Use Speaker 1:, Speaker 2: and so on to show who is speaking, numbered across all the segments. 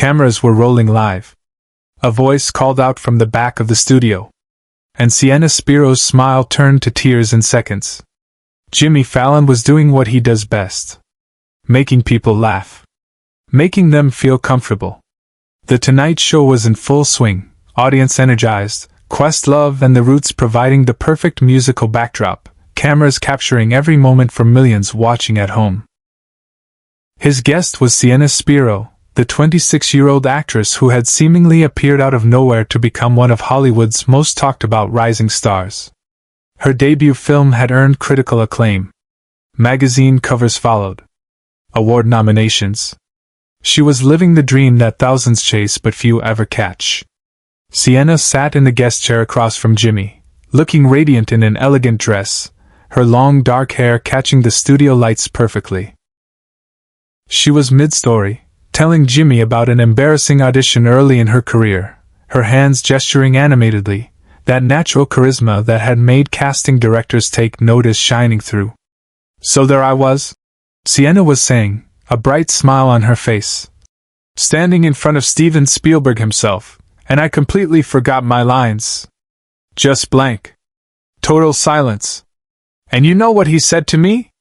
Speaker 1: Cameras were rolling live. A voice called out from the back of the studio, and Sienna Spiro's smile turned to tears in seconds. Jimmy Fallon was doing what he does best. Making people laugh. Making them feel comfortable. The Tonight Show was in full swing, audience energized, Questlove and the Roots providing the perfect musical backdrop, cameras capturing every moment for millions watching at home. His guest was Sienna Spiro, the 26-year-old actress who had seemingly appeared out of nowhere to become one of Hollywood's most talked-about rising stars. Her debut film had earned critical acclaim. Magazine covers followed. Award nominations. She was living the dream that thousands chase but few ever catch. Sienna sat in the guest chair across from Jimmy, looking radiant in an elegant dress, her long dark hair catching the studio lights perfectly. She was mid-story, telling Jimmy about an embarrassing audition early in her career, her hands gesturing animatedly, that natural charisma that had made casting directors take notice shining through. So there I was, Sienna was saying, a bright smile on her face. Standing in front of Steven Spielberg himself, and I completely forgot my lines. Just blank. Total silence. And you know what he said to me?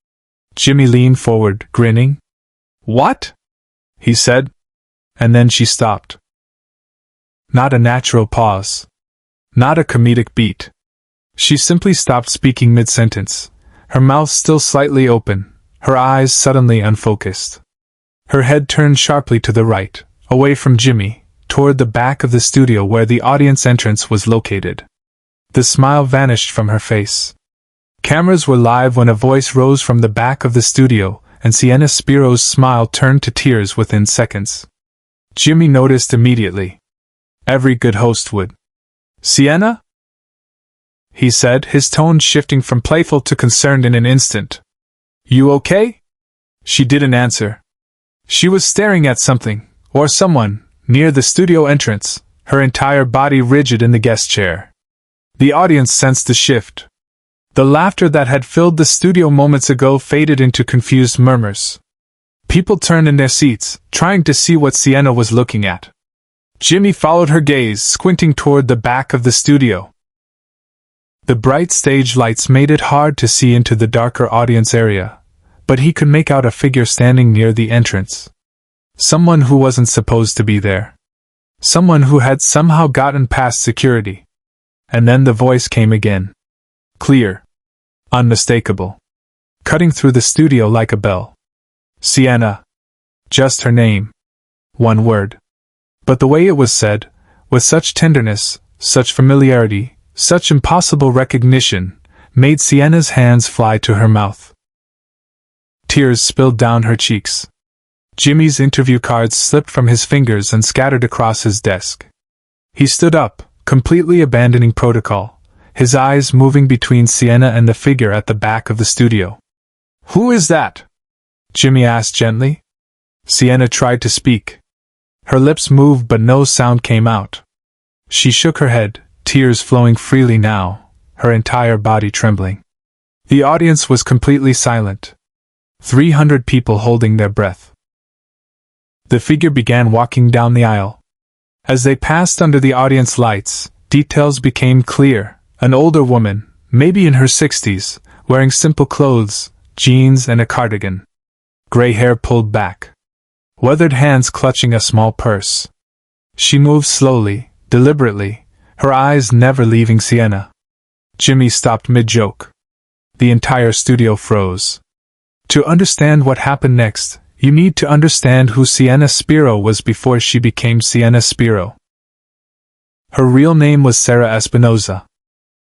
Speaker 1: Jimmy leaned forward, grinning. What? He said. And then she stopped. Not a natural pause. Not a comedic beat. She simply stopped speaking mid-sentence, her mouth still slightly open, her eyes suddenly unfocused. Her head turned sharply to the right, away from Jimmy, toward the back of the studio where the audience entrance was located. The smile vanished from her face. Cameras were live when a voice rose from the back of the studio, and Sienna Spiro's smile turned to tears within seconds. Jimmy noticed immediately. Every good host would. Sienna? He said, his tone shifting from playful to concerned in an instant. You okay? She didn't answer. She was staring at something, or someone, near the studio entrance, her entire body rigid in the guest chair. The audience sensed the shift. The laughter that had filled the studio moments ago faded into confused murmurs. People turned in their seats, trying to see what Sienna was looking at. Jimmy followed her gaze, squinting toward the back of the studio. The bright stage lights made it hard to see into the darker audience area, but he could make out a figure standing near the entrance. Someone who wasn't supposed to be there. Someone who had somehow gotten past security. And then the voice came again. Clear. Unmistakable. Cutting through the studio like a bell. Sienna. Just her name. One word. But the way it was said, with such tenderness, such familiarity, such impossible recognition, made Sienna's hands fly to her mouth. Tears spilled down her cheeks. Jimmy's interview cards slipped from his fingers and scattered across his desk. He stood up, completely abandoning protocol, his eyes moving between Sienna and the figure at the back of the studio. Who is that? Jimmy asked gently. Sienna tried to speak. Her lips moved but no sound came out. She shook her head, tears flowing freely now, her entire body trembling. The audience was completely silent. 300 people holding their breath. The figure began walking down the aisle. As they passed under the audience lights, details became clear. An older woman, maybe in her 60s, wearing simple clothes, jeans and a cardigan. Gray hair pulled back. Weathered hands clutching a small purse. She moved slowly, deliberately, her eyes never leaving Sienna. Jimmy stopped mid-joke. The entire studio froze. To understand what happened next, you need to understand who Sienna Spiro was before she became Sienna Spiro. Her real name was Sarah Espinoza.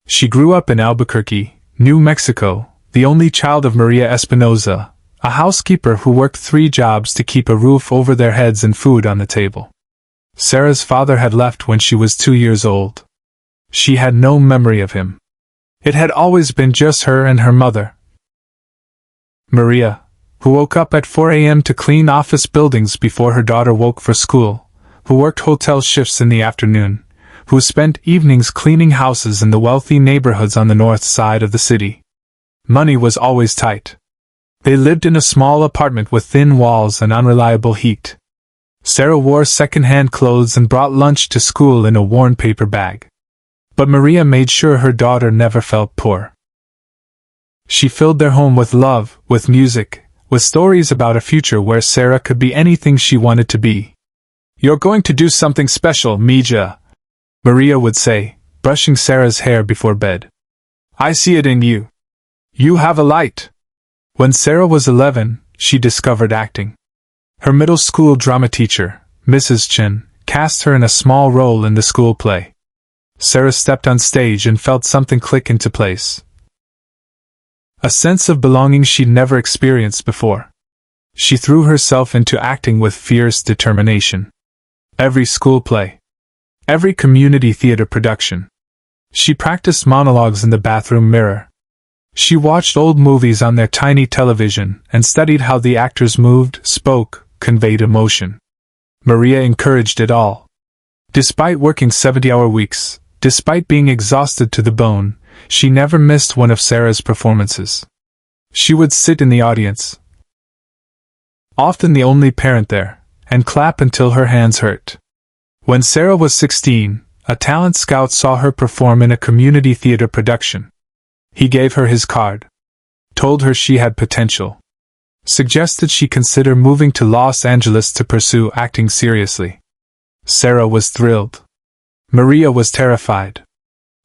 Speaker 1: She grew up in Albuquerque, New Mexico, the only child of Maria Espinoza, a housekeeper who worked 3 jobs to keep a roof over their heads and food on the table. Sarah's father had left when she was 2 years old. She had no memory of him. It had always been just her and her mother. Maria, who woke up at 4 a.m. to clean office buildings before her daughter woke for school, who worked hotel shifts in the afternoon, who spent evenings cleaning houses in the wealthy neighborhoods on the north side of the city. Money was always tight. They lived in a small apartment with thin walls and unreliable heat. Sarah wore second-hand clothes and brought lunch to school in a worn paper bag. But Maria made sure her daughter never felt poor. She filled their home with love, with music, with stories about a future where Sarah could be anything she wanted to be. "You're going to do something special, Mija," Maria would say, brushing Sarah's hair before bed. "I see it in you. You have a light." When Sarah was 11, she discovered acting. Her middle school drama teacher, Mrs. Chin, cast her in a small role in the school play. Sarah stepped on stage and felt something click into place. A sense of belonging she'd never experienced before. She threw herself into acting with fierce determination. Every school play. Every community theater production. She practiced monologues in the bathroom mirror. She watched old movies on their tiny television and studied how the actors moved, spoke, conveyed emotion. Maria encouraged it all. Despite working 70-hour weeks, despite being exhausted to the bone, she never missed one of Sarah's performances. She would sit in the audience, often the only parent there, and clap until her hands hurt. When Sarah was 16, a talent scout saw her perform in a community theater production. He gave her his card, told her she had potential, suggested she consider moving to Los Angeles to pursue acting seriously. Sarah was thrilled. Maria was terrified.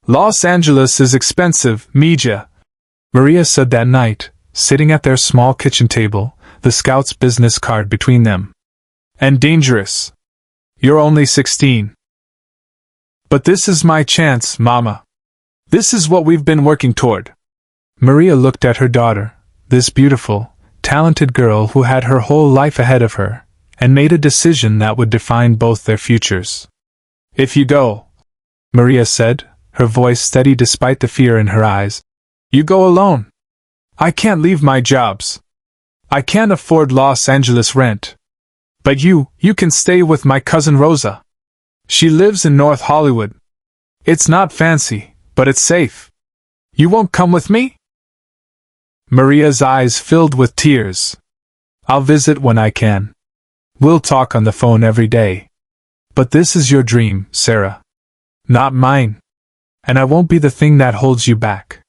Speaker 1: "Los Angeles is expensive, Mija," Maria said that night, sitting at their small kitchen table, the scout's business card between them. "And dangerous. You're only 16. But this is my chance, Mama. This is what we've been working toward." Maria looked at her daughter, this beautiful, talented girl who had her whole life ahead of her, and made a decision that would define both their futures. "If you go," Maria said, her voice steady despite the fear in her eyes, "you go alone. I can't leave my jobs. I can't afford Los Angeles rent. But you can stay with my cousin Rosa. She lives in North Hollywood. It's not fancy, but it's safe. You won't come with me?" Maria's eyes filled with tears. "I'll visit when I can. We'll talk on the phone every day. But this is your dream, Sarah. Not mine. And I won't be the thing that holds you back."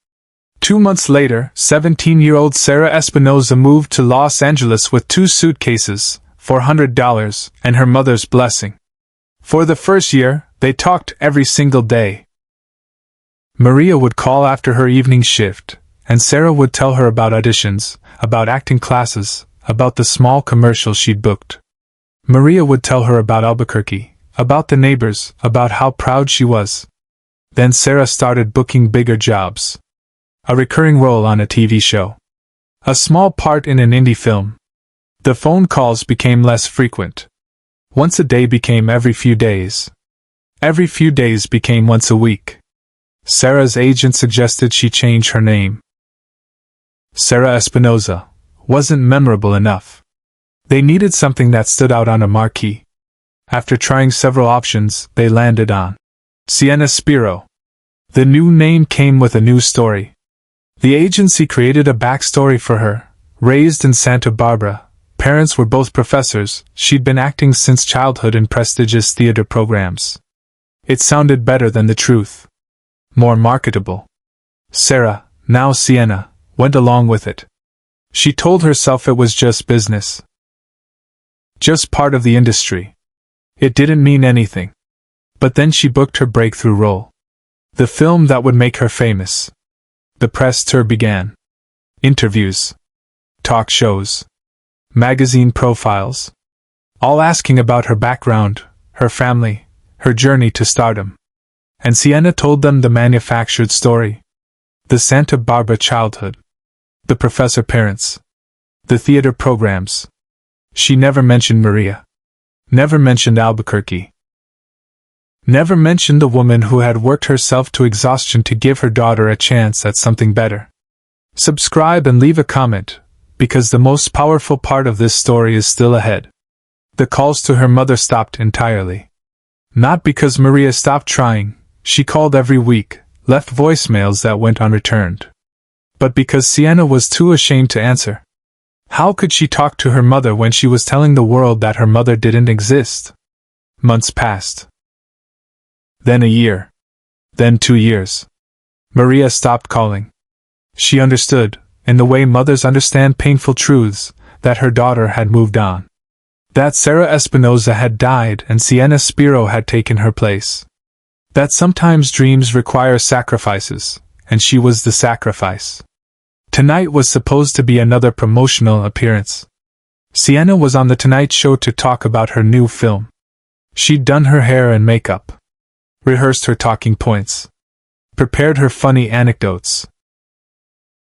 Speaker 1: 2 months later, 17-year-old Sarah Espinoza moved to Los Angeles with 2 suitcases, $400, and her mother's blessing. For the first year, they talked every single day. Maria would call after her evening shift, and Sarah would tell her about auditions, about acting classes, about the small commercial she'd booked. Maria would tell her about Albuquerque, about the neighbors, about how proud she was. Then Sarah started booking bigger jobs. A recurring role on a TV show. A small part in an indie film. The phone calls became less frequent. Once a day became every few days. Every few days became once a week. Sarah's agent suggested she change her name. Sarah Espinoza wasn't memorable enough. They needed something that stood out on a marquee. After trying several options, they landed on Sienna Spiro. The new name came with a new story. The agency created a backstory for her. Raised in Santa Barbara, parents were both professors, she'd been acting since childhood in prestigious theater programs. It sounded better than the truth. More marketable. Sarah, now Sienna, went along with it. She told herself it was just business. Just part of the industry. It didn't mean anything. But then she booked her breakthrough role. The film that would make her famous. The press tour began. Interviews. Talk shows. Magazine profiles. All asking about her background, her family, her journey to stardom. And Sienna told them the manufactured story. The Santa Barbara childhood. The professor parents. The theater programs. She never mentioned Maria. Never mentioned Albuquerque. Never mentioned the woman who had worked herself to exhaustion to give her daughter a chance at something better. Subscribe and leave a comment, because the most powerful part of this story is still ahead. The calls to her mother stopped entirely. Not because Maria stopped trying, she called every week, left voicemails that went unreturned. But because Sienna was too ashamed to answer. How could she talk to her mother when she was telling the world that her mother didn't exist? Months passed. Then a year. Then 2 years. Maria stopped calling. She understood, in the way mothers understand painful truths, that her daughter had moved on. That Sarah Espinoza had died and Sienna Spiro had taken her place. That sometimes dreams require sacrifices, and she was the sacrifice. Tonight was supposed to be another promotional appearance. Sienna was on The Tonight Show to talk about her new film. She'd done her hair and makeup, rehearsed her talking points, prepared her funny anecdotes.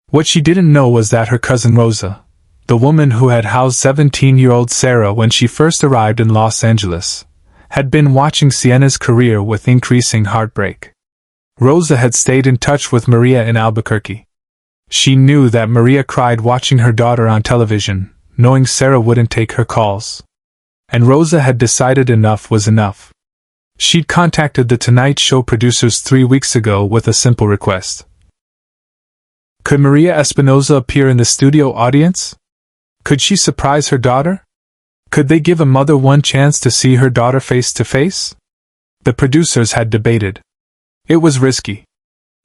Speaker 1: What she didn't know was that her cousin Rosa, the woman who had housed 17-year-old Sarah when she first arrived in Los Angeles, had been watching Sienna's career with increasing heartbreak. Rosa had stayed in touch with Maria in Albuquerque. She knew that Maria cried watching her daughter on television, knowing Sarah wouldn't take her calls. And Rosa had decided enough was enough. She'd contacted the Tonight Show producers 3 weeks ago with a simple request. Could Maria Espinoza appear in the studio audience? Could she surprise her daughter? Could they give a mother one chance to see her daughter face to face? The producers had debated. It was risky.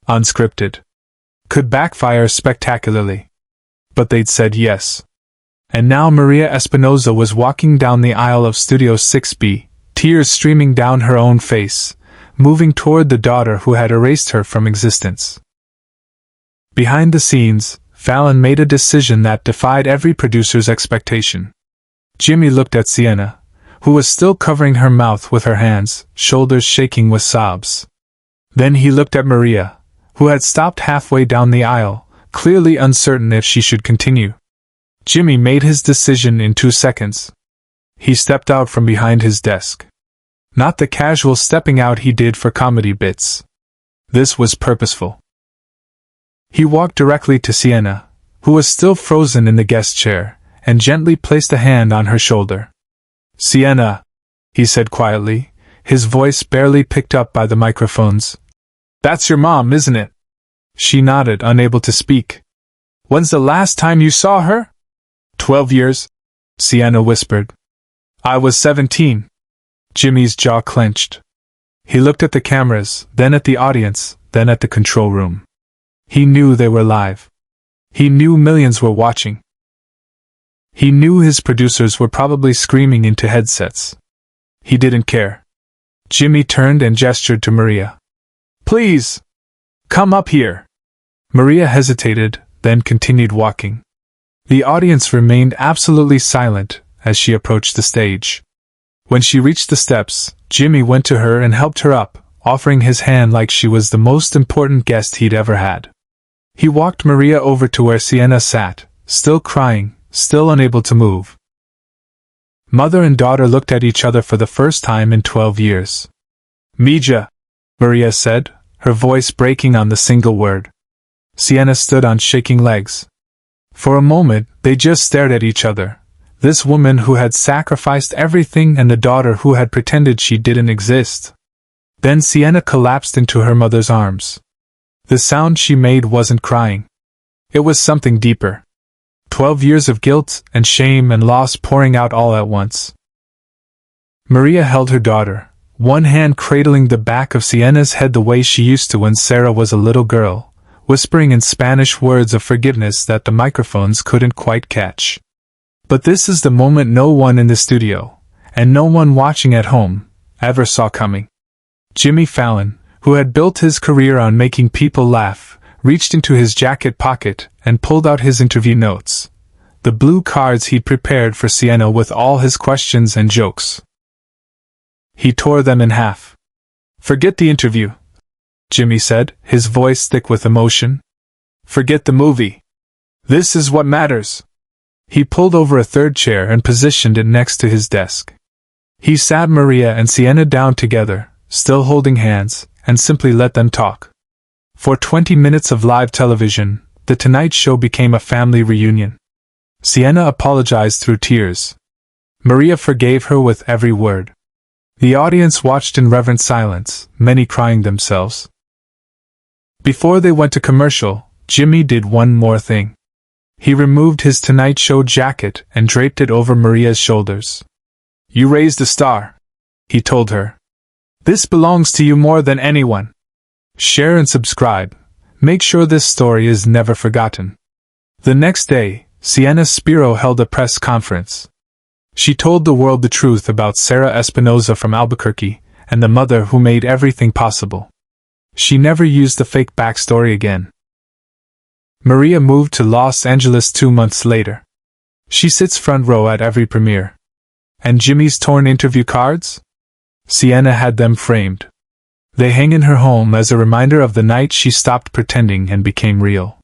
Speaker 1: Unscripted. Could backfire spectacularly. But they'd said yes. And now Maria Espinoza was walking down the aisle of Studio 6B, tears streaming down her own face, moving toward the daughter who had erased her from existence. Behind the scenes, Fallon made a decision that defied every producer's expectation. Jimmy looked at Sienna, who was still covering her mouth with her hands, shoulders shaking with sobs. Then he looked at Maria, who had stopped halfway down the aisle, clearly uncertain if she should continue. Jimmy made his decision in 2 seconds. He stepped out from behind his desk. Not the casual stepping out he did for comedy bits. This was purposeful. He walked directly to Sienna, who was still frozen in the guest chair, and gently placed a hand on her shoulder. "Sienna," he said quietly, his voice barely picked up by the microphones. "That's your mom, isn't it?" She nodded, unable to speak. "When's the last time you saw her?" 12 years, Sienna whispered. "I was 17. Jimmy's jaw clenched. He looked at the cameras, then at the audience, then at the control room. He knew they were live. He knew millions were watching. He knew his producers were probably screaming into headsets. He didn't care. Jimmy turned and gestured to Maria. "Please! Come up here!" Maria hesitated, then continued walking. The audience remained absolutely silent as she approached the stage. When she reached the steps, Jimmy went to her and helped her up, offering his hand like she was the most important guest he'd ever had. He walked Maria over to where Sienna sat, still crying, still unable to move. Mother and daughter looked at each other for the first time in 12 years. "Mija," Maria said, her voice breaking on the single word. Sienna stood on shaking legs. For a moment, they just stared at each other. This woman who had sacrificed everything and the daughter who had pretended she didn't exist. Then Sienna collapsed into her mother's arms. The sound she made wasn't crying. It was something deeper. 12 years of guilt and shame and loss pouring out all at once. Maria held her daughter, one hand cradling the back of Sienna's head the way she used to when Sarah was a little girl, whispering in Spanish words of forgiveness that the microphones couldn't quite catch. But this is the moment no one in the studio, and no one watching at home, ever saw coming. Jimmy Fallon, who had built his career on making people laugh, reached into his jacket pocket and pulled out his interview notes, the blue cards he'd prepared for Sienna with all his questions and jokes. He tore them in half. "Forget the interview," Jimmy said, his voice thick with emotion. "Forget the movie. This is what matters." He pulled over a third chair and positioned it next to his desk. He sat Maria and Sienna down together, still holding hands, and simply let them talk. For 20 minutes of live television, The Tonight Show became a family reunion. Sienna apologized through tears. Maria forgave her with every word. The audience watched in reverent silence, many crying themselves. Before they went to commercial, Jimmy did one more thing. He removed his Tonight Show jacket and draped it over Maria's shoulders. "You raised a star," he told her. "This belongs to you more than anyone. Share and subscribe. Make sure this story is never forgotten." The next day, Sienna Spiro held a press conference. She told the world the truth about Sarah Espinoza from Albuquerque and the mother who made everything possible. She never used the fake backstory again. Maria moved to Los Angeles 2 months later. She sits front row at every premiere. And Jimmy's torn interview cards? Sienna had them framed. They hang in her home as a reminder of the night she stopped pretending and became real.